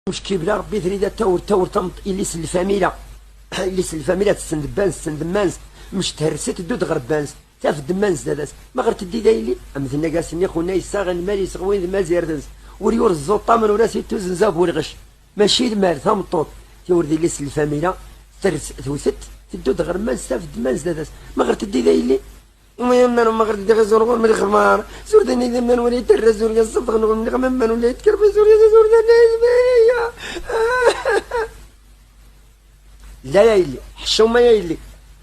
مشكل بلا ربي تريد تور تمط اللي سلفاميلا اللي سلفاميلا تسندبانس تسندمانس مش تهرست دود غربانس تاف دمانس داداس ما غير تدي دايلي مثلنا قاسني خونا يساغ المال يسغوين ما زيردنس وريور الزوطا من وراسي توزن زاب والغش ماشي المال ثمطوط توردي اللي سلفاميلا ترس توثت تدود غربانس تاف دمانس داداس ما غير تدي دايلي وما يمنع ما غير تدي غزور من الخمار زوردني ذمن وليت الرزور يصدق نقول من غمم وليت كرب زوردني لا يا يلي حشومه يا يلي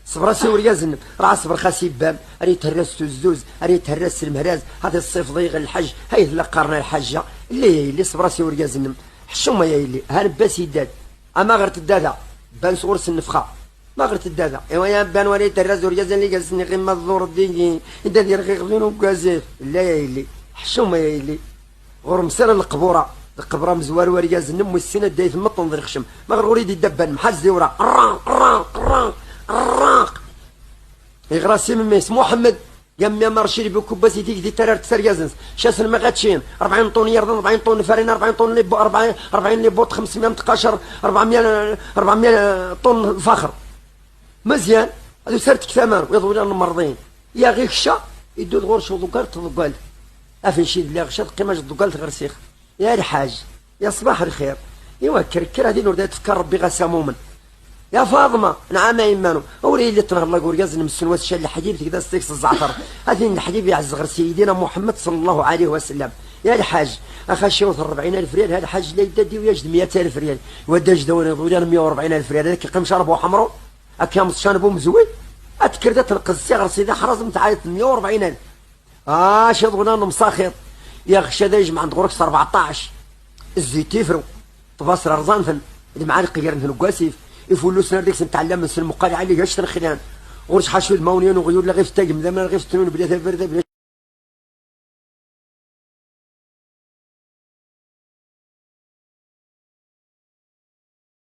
صبر سوريا زنب راه صبر خاسي بام راه تهرست الزوز راه تهرست المهراز هذا الصيف ضيق الحج هاي لقرنا الحجه لا يا يلي صبر سوريا زنب حشومه يا يلي ها باس يداد اما غير تدادا بان صغرس النفخه ما غير تدادا ايوا يا بان ولي تهرست وريا زن اللي جالسني غير ما الزور ديني يدا دير غير غزون وكازيف لا يا يلي حشومه يا يلي غور مسير القبوره القبره مزوار وريا زنم والسنه دايت مطن ذي الخشم ما غير وليد يدبن محال زيورا الراق يغراسي من ميس محمد يا مرشي بكوباسي تيك دي ترار تسريازنس شاسن ما غاتشين 40 طن يرضن 40 طن فرينه 40 طن لي 40 لي بوط 500 متقاشر 400 طن فخر مزيان هادو سرتك ثمن ويضوي لنا المرضين يا غير خشا يدود غور شو ذكرت ذكال افن شي اللي غشا قيمه ذكال غرسيخ يا الحاج يا صباح الخير ايوا كركر هذه نور تفكر ربي غسامومن يا فاطمه نعم يا ايمانو اوري اللي تنهار الله يقول يزن مسنوات الشال الحجيب تقدر ستيكس الزعتر هذه الحجيب يعز غير سيدنا محمد صلى الله عليه وسلم يا الحاج اخا شيوط 40,000 ريال هذا الحاج لا يدي ويجد 100,000 ريال وداج دون يقول 140,000 ريال هذاك يقيم شربو حمرو هكا مصشانبو مزوي اتكرت تنقز غير سيدي حراس متعايط 140,000 شغلنا مساخر يا غشا دا يجمع عند غوركس 14 الزيت يفرو طباصر رزانفن المعاني قيرن الكواسيف يفولوسنا ديك نتعلم من المقال عليه هاش تنخلان غورش حاشو المونيون وغيور لا غير في التاقم ذا ما غير في التنون بلا ثبر